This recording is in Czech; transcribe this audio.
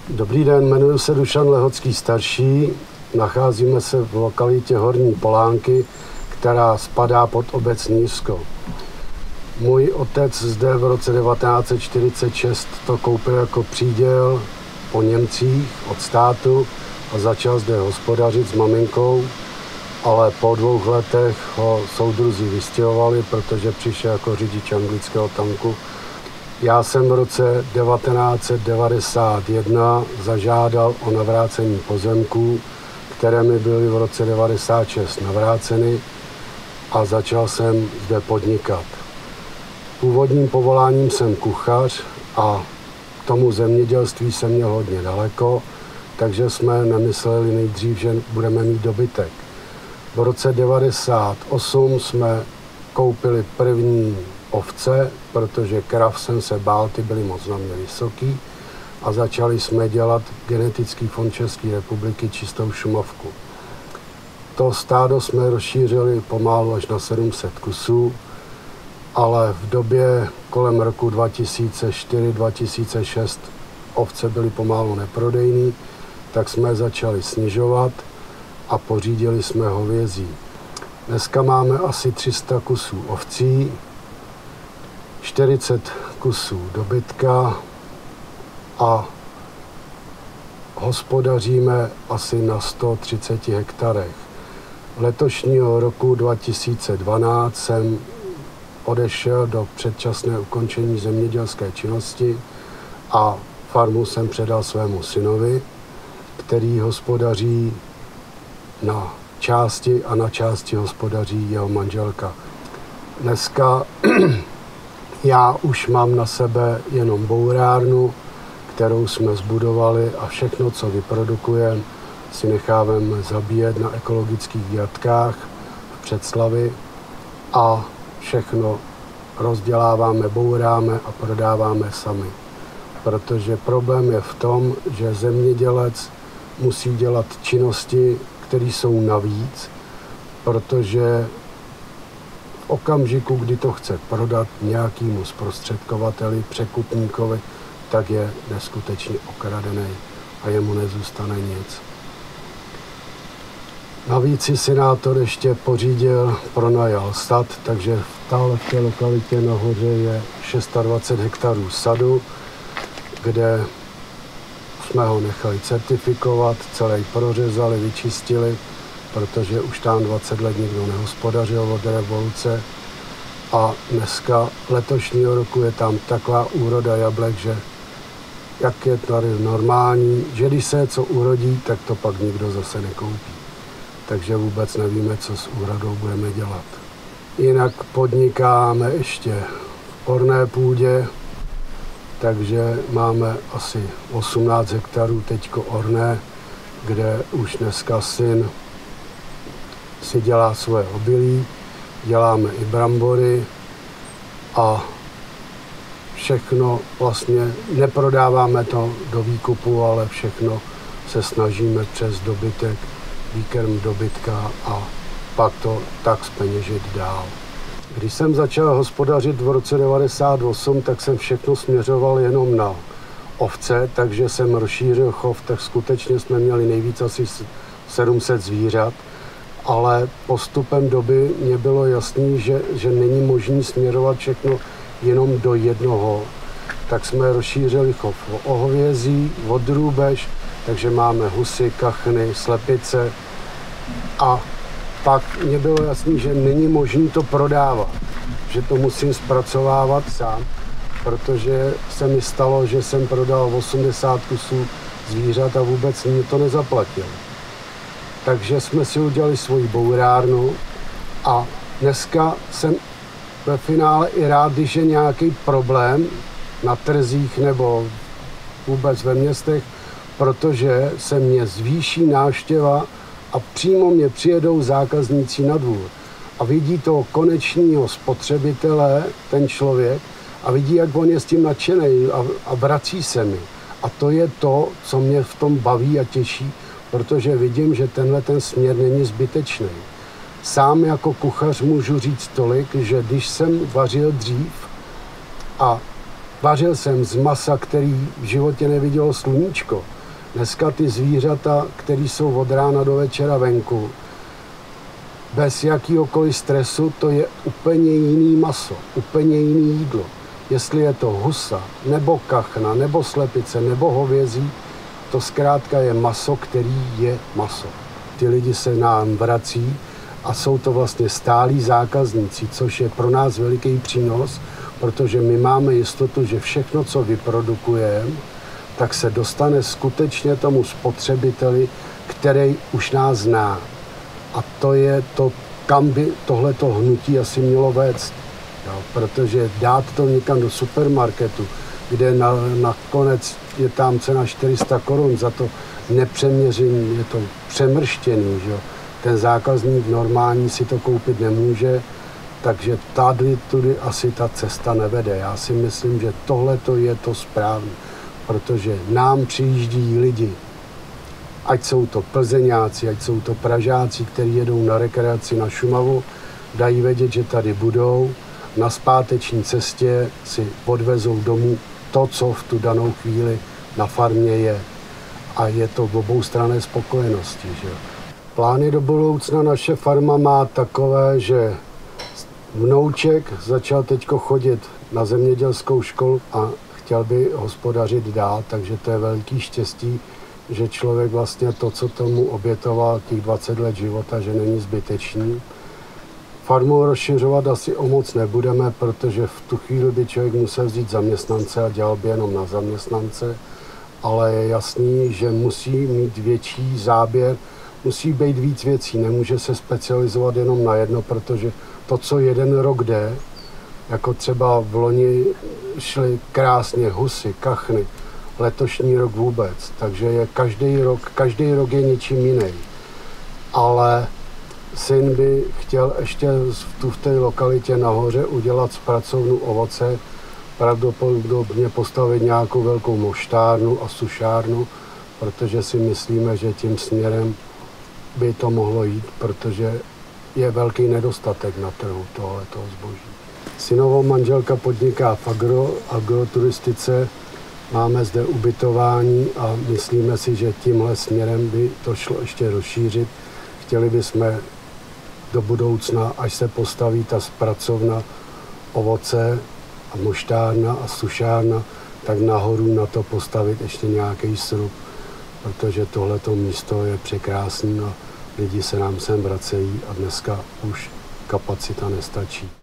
Dobrý den, jmenuji se Dušan Lehocký starší. Nacházíme se v lokalitě Horní Polánky, která spadá pod obec Nířsko. Můj otec zde v roce 1946 to koupil jako příděl po Němcích od státu a začal zde hospodařit s maminkou, ale po 2 letech ho soudruzi vystěhovali, protože přišel jako řidič anglického tanku. Já jsem v roce 1991 zažádal o navrácení pozemků, které mi byly v roce 1996 navráceny a začal jsem zde podnikat. Původním povoláním jsem kuchař a k tomu zemědělství jsem měl hodně daleko, takže jsme nemysleli nejdřív, že budeme mít dobytek. V roce 1998 jsme koupili první ovce, protože krav jsem se bál, ty byly moc na mě vysoký a začali jsme dělat genetický fond České republiky Čistou Šumavku. To stádo jsme rozšířili pomalu až na 700 kusů, ale v době kolem roku 2004-2006 ovce byly pomalu neprodejný, tak jsme začali snižovat a pořídili jsme hovězí. Dneska máme asi 300 kusů ovcí, 40 kusů dobytka a hospodaříme asi na 130 hektarech. Letošního roku 2012 jsem odešel do předčasné ukončení zemědělské činnosti a farmu jsem předal svému synovi, který hospodaří na části a na části hospodaří jeho manželka. Dneska já už mám na sebe jenom bourárnu, kterou jsme zbudovali a všechno, co vyprodukujeme, si necháváme zabíjet na ekologických jatkách v Předslavi a všechno rozděláváme, bouráme a prodáváme sami. Protože problém je v tom, že zemědělec musí dělat činnosti, které jsou navíc, protože v okamžiku, kdy to chce prodat nějakému zprostředkovateli, překupníkovi, tak je neskutečně okradený a jemu nezůstane nic. Navíc si senátor ještě pořídil, pronajal sad, takže v té lokalitě nahoře je 620 hektarů sadu, kde jsme ho nechali certifikovat, celý prořezali, vyčistili, protože už tam 20 let nikdo nehospodařil od revoluce. A dneska letošního roku je tam taková úroda jablek, že jak je tady normální, že když se něco urodí, tak to pak nikdo zase nekoupí. Takže vůbec nevíme, co s úrodou budeme dělat. Jinak podnikáme ještě v orné půdě, takže máme asi 18 hektarů teďko orné, kde už dneska syn si dělá svoje obilí, děláme i brambory a všechno vlastně neprodáváme to do výkupu, ale všechno se snažíme přes dobytek, výkrm dobytka a pak to tak zpeněžit dál. Když jsem začal hospodařit v roce 1998, tak jsem všechno směřoval jenom na ovce, takže jsem rozšířil chov, tak skutečně jsme měli nejvíc asi 700 zvířat, ale postupem doby mě bylo jasný, že není možné směrovat všechno jenom do jednoho. Tak jsme rozšířili chov o hovězí, o drůbež, takže máme husy, kachny, slepice a pak mě bylo jasný, že není možné to prodávat, že to musím zpracovávat sám, protože se mi stalo, že jsem prodal 80 kusů zvířat a vůbec mě to nezaplatil. Takže jsme si udělali svoji bourárnu a dneska jsem ve finále i rád, když je nějaký problém na trzích nebo vůbec ve městech, protože se mě zvýší návštěva a přímo mě přijedou zákazníci na dvůr a vidí toho konečného spotřebitele, ten člověk, a vidí, jak on je s tím nadšený a vrací se mi. A to je to, co mě v tom baví a těší, protože vidím, že tenhle ten směr není zbytečný. Sám jako kuchař můžu říct tolik, že když jsem vařil dřív a vařil jsem z masa, který v životě nevidělo sluníčko, Dneska ty zvířata, které jsou od rána do večera venku, bez jakýhokoliv stresu, to je úplně jiný maso, úplně jiný jídlo. Jestli je to husa, nebo kachna, nebo slepice, nebo hovězí, to zkrátka je maso, který je maso. Ty lidi se nám vrací a jsou to vlastně stálí zákazníci, což je pro nás veliký přínos, protože my máme jistotu, že všechno, co vyprodukujeme, tak se dostane skutečně tomu spotřebiteli, který už nás zná. A to je to, kam by tohleto hnutí asi mělo vést. Jo, protože dát to někam do supermarketu, kde nakonec je tam cena 400 korun za to nepřeměřený, je to přemrštěný, že jo. Ten zákazník normální si to koupit nemůže, takže tudy asi ta cesta nevede. Já si myslím, že tohleto je to správné, protože nám přijíždí lidi, ať jsou to Plzeňáci, ať jsou to Pražáci, kteří jedou na rekreaci na Šumavu, dají vědět, že tady budou, na zpáteční cestě si odvezou domů to, co v tu danou chvíli na farmě je. A je to v oboustranné spokojenosti. Že? Plány do budoucna naše farma má takové, že vnouček začal teďko chodit na zemědělskou školu a chtěl by hospodařit dál, takže to je veliký štěstí, že člověk vlastně to, co tomu obětoval těch 20 let života, že není zbytečný. Farmu rozšiřovat asi o moc nebudeme, protože v tu chvíli by člověk musel vzít zaměstnance a dělal by jenom na zaměstnance, ale je jasný, že musí mít větší záběr, musí být víc věcí, nemůže se specializovat jenom na jedno, protože to, co jeden rok jde, jako třeba v loni šly krásně husy, kachny, letošní rok vůbec, takže je každý rok je něčím jiný. Ale syn by chtěl ještě v té lokalitě nahoře udělat zpracovnu ovoce, pravděpodobně postavit nějakou velkou moštárnu a sušárnu, protože si myslíme, že tím směrem by to mohlo jít, protože je velký nedostatek na trhu tohoto zboží. Synová manželka podniká v agroturistice, máme zde ubytování a myslíme si, že tímhle směrem by to šlo ještě rozšířit. Chtěli bychom do budoucna, až se postaví ta zpracovna ovoce a moštárna a sušárna, tak nahoru na to postavit ještě nějaký srub, protože tohleto místo je překrásné a lidi se nám sem vracejí a dneska už kapacita nestačí.